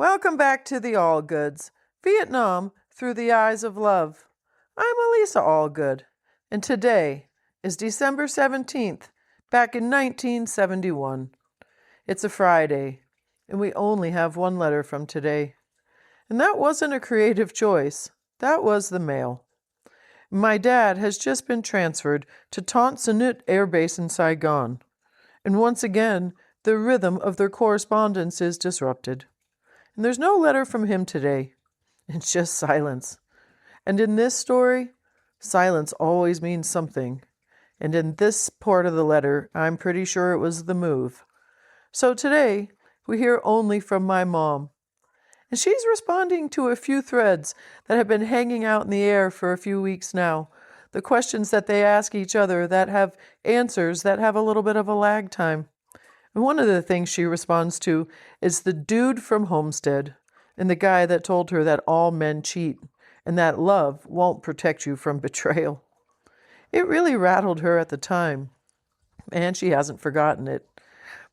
Welcome back to the Allgoods, Vietnam through the eyes of love. I'm Elisa Allgood, and today is December 17th, back in 1971. It's a Friday, and we only have one letter from today. And that wasn't a creative choice. That was the mail. My dad has just been transferred to Ton Son Air Base in Saigon, and once again, the rhythm of their correspondence is disrupted. And there's no letter from him today. It's just silence. And in this story, silence always means something. And in this part of the letter, I'm pretty sure it was the move. So today, we hear only from my mom. And she's responding to a few threads that have been hanging out in the air for a few weeks now. The questions that they ask each other that have answers that have a little bit of a lag time. And one of the things she responds to is the dude from Homestead and the guy that told her that all men cheat and that love won't protect you from betrayal. It really rattled her at the time, and she hasn't forgotten it.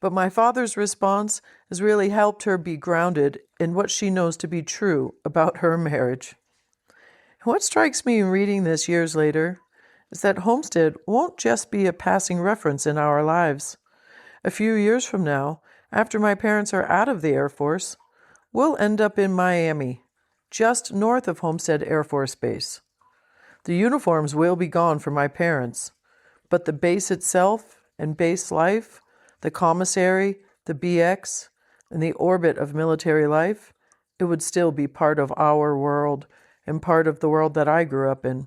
But my father's response has really helped her be grounded in what she knows to be true about her marriage. What strikes me in reading this years later is that Homestead won't just be a passing reference in our lives. A few years from now, after my parents are out of the Air Force, we'll end up in Miami, just north of Homestead Air Force Base. The uniforms will be gone for my parents, but the base itself and base life, the commissary, the BX, and the orbit of military life, it would still be part of our world and part of the world that I grew up in.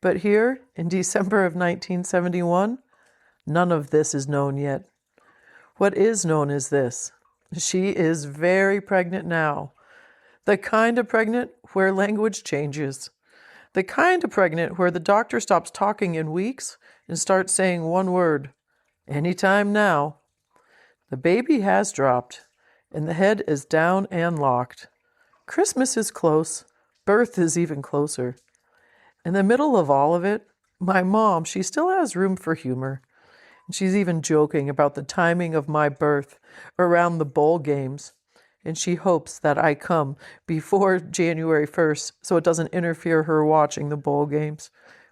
But here, in December of 1971, none of this is known yet. What is known is this: she is very pregnant now. The kind of pregnant where language changes. The kind of pregnant where the doctor stops talking in weeks and starts saying one word: anytime now. The baby has dropped, and the head is down and locked. Christmas is close. Birth is even closer. In the middle of all of it, my mom, she still has room for humor. She's even joking about the timing of my birth around the bowl games, and she hopes that I come before January 1st so it doesn't interfere her watching the bowl games,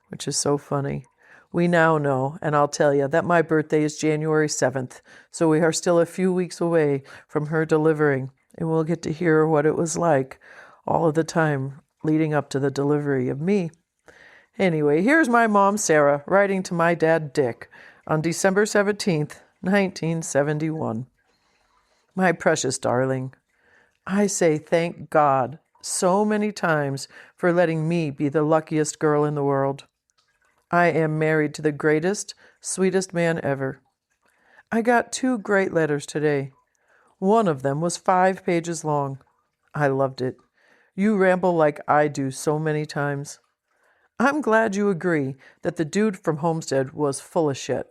which is so funny. We now know, and I'll tell you, that my birthday is January 7th, so we are still a few weeks away from her delivering, and we'll get to hear what it was like all of the time leading up to the delivery of me. Anyway, here's my mom, Sarah, writing to my dad, Dick, on December 17th, 1971. My precious darling, I say thank God so many times for letting me be the luckiest girl in the world. I am married to the greatest, sweetest man ever. I got 2 great letters today. One of them was 5 pages long. I loved it. You ramble like I do so many times. I'm glad you agree that the dude from Homestead was full of shit.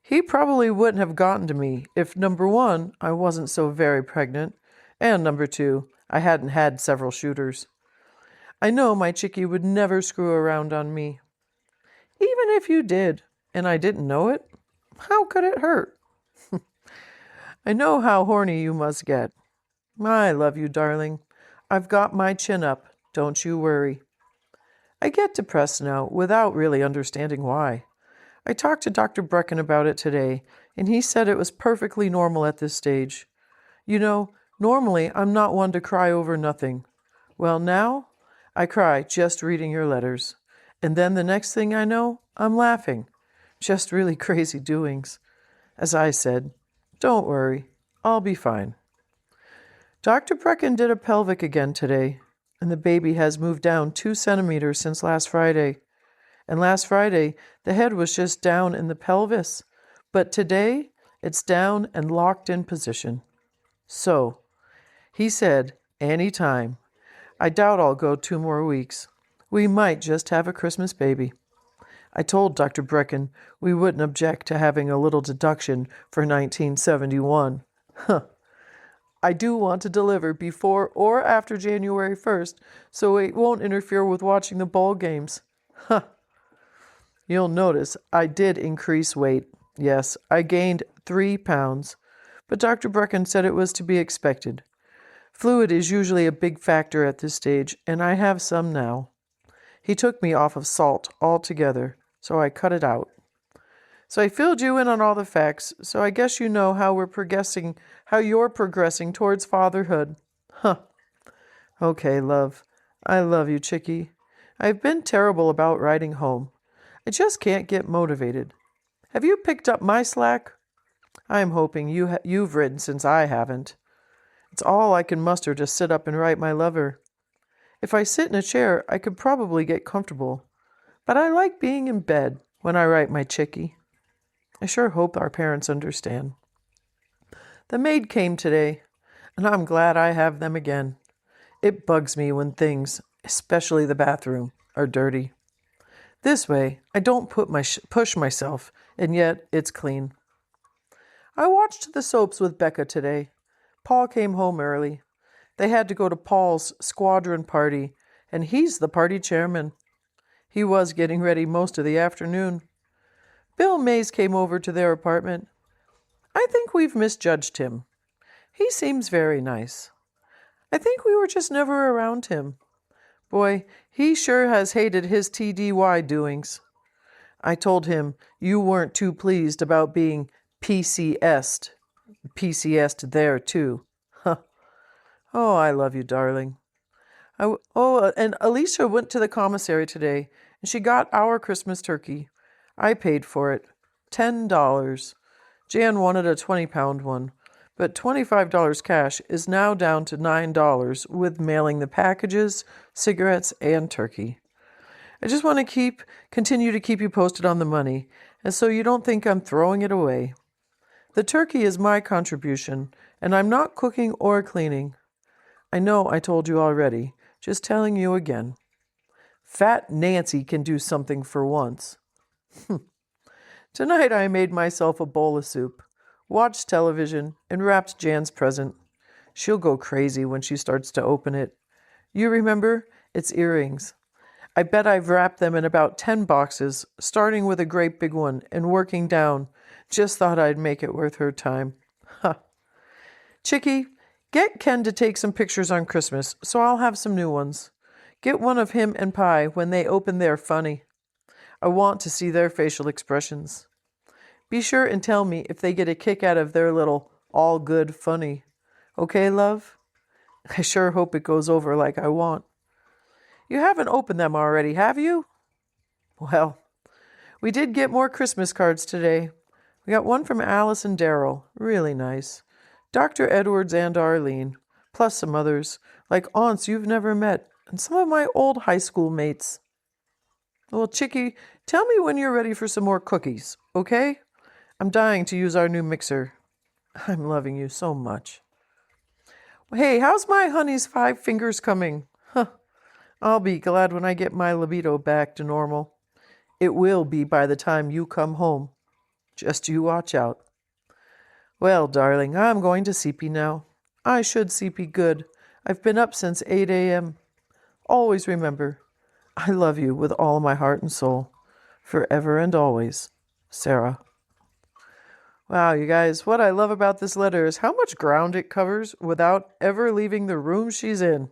He probably wouldn't have gotten to me if, number 1, I wasn't so very pregnant, and number 2, I hadn't had several shooters. I know my chickie would never screw around on me. Even if you did, and I didn't know it, how could it hurt? I know how horny you must get. I love you, darling. I've got my chin up, don't you worry. I get depressed now without really understanding why. I talked to Dr. Brecken about it today, and he said it was perfectly normal at this stage. You know, normally I'm not one to cry over nothing. Well, now I cry just reading your letters. And then the next thing I know, I'm laughing. Just really crazy doings. As I said, don't worry, I'll be fine. Dr. Brecken did a pelvic again today, and the baby has moved down 2 centimeters since last Friday. And last Friday, the head was just down in the pelvis, but today it's down and locked in position. So, he said, anytime. I doubt I'll go 2 more weeks. We might just have a Christmas baby. I told Dr. Brecken we wouldn't object to having a little deduction for 1971. I do want to deliver before or after January 1st, so it won't interfere with watching the ball games. You'll notice I did increase weight. Yes, I gained 3 pounds, but Dr. Brecken said it was to be expected. Fluid is usually a big factor at this stage, and I have some now. He took me off of salt altogether, so I cut it out. So I filled you in on all the facts, so I guess you know how you're progressing towards fatherhood. Huh. Okay, love. I love you, Chickie. I've been terrible about writing home. I just can't get motivated. Have you picked up my slack? I am hoping you've written since I haven't. It's all I can muster to sit up and write my lover. If I sit in a chair, I could probably get comfortable. But I like being in bed when I write my Chickie. I sure hope our parents understand. The maid came today, and I'm glad I have them again. It bugs me when things, especially the bathroom, are dirty. This way, I don't push myself, and yet it's clean. I watched the soaps with Becca today. Paul came home early. They had to go to Paul's squadron party, and he's the party chairman. He was getting ready most of the afternoon. Bill Mays came over to their apartment. I think we've misjudged him. He seems very nice. I think we were just never around him. Boy, he sure has hated his TDY doings. I told him you weren't too pleased about being PCS'd. PCS'd there, too. Huh. Oh, I love you, darling. And Alicia went to the commissary today, and she got our Christmas turkey. I paid for it. $10. Jan wanted a 20-pound one, but $25 cash is now down to $9 with mailing the packages, cigarettes, and turkey. I just want to continue to keep you posted on the money, and so you don't think I'm throwing it away. The turkey is my contribution, and I'm not cooking or cleaning. I know I told you already, just telling you again. Fat Nancy can do something for once. Tonight I made myself a bowl of soup, watched television, and wrapped Jan's present. She'll go crazy when she starts to open it. You remember? It's earrings. I bet I've wrapped them in about 10 boxes, starting with a great big one and working down. Just thought I'd make it worth her time. Ha! Chickie, get Ken to take some pictures on Christmas, so I'll have some new ones. Get one of him and Pi when they open their funny. I want to see their facial expressions. Be sure and tell me if they get a kick out of their little all good funny. Okay, love? I sure hope it goes over like I want. You haven't opened them already, have you? Well, we did get more Christmas cards today. We got one from Alice and Daryl. Really nice. Dr. Edwards and Arlene. Plus some others, like aunts you've never met, and some of my old high school mates. Well, Chickie, tell me when you're ready for some more cookies, okay? I'm dying to use our new mixer. I'm loving you so much. Hey, how's my honey's 5 fingers coming? Huh. I'll be glad when I get my libido back to normal. It will be by the time you come home. Just you watch out. Well, darling, I'm going to CP now. I should CP good. I've been up since 8 a.m. Always remember, I love you with all my heart and soul, forever and always, Sarah. Wow, you guys, what I love about this letter is how much ground it covers without ever leaving the room she's in.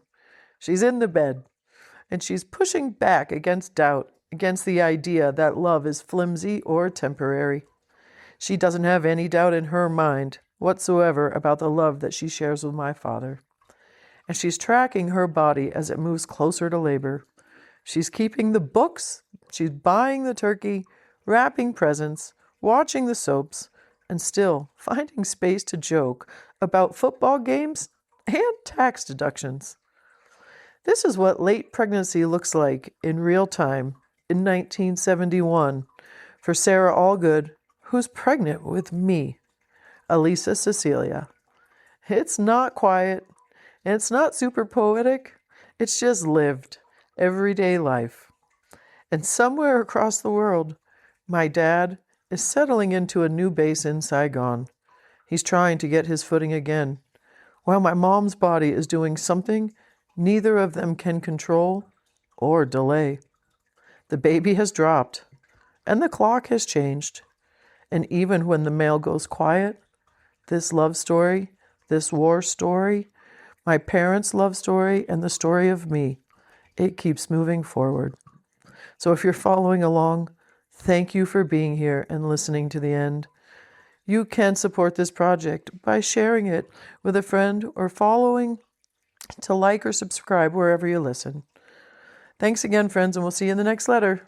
She's in the bed, and she's pushing back against doubt, against the idea that love is flimsy or temporary. She doesn't have any doubt in her mind whatsoever about the love that she shares with my father. And she's tracking her body as it moves closer to labor. She's keeping the books, she's buying the turkey, wrapping presents, watching the soaps, and still finding space to joke about football games and tax deductions. This is what late pregnancy looks like in real time in 1971 for Sarah Allgood, who's pregnant with me, Elisa Cecilia. It's not quiet, and it's not super poetic, it's just lived, everyday life. And somewhere across the world, my dad is settling into a new base in Saigon. He's trying to get his footing again, while my mom's body is doing something neither of them can control or delay. The baby has dropped, and the clock has changed. And even when the mail goes quiet, this love story, this war story, my parents' love story, and the story of me. It keeps moving forward. So if you're following along, thank you for being here and listening to the end. You can support this project by sharing it with a friend or following to like or subscribe wherever you listen. Thanks again, friends, and we'll see you in the next letter.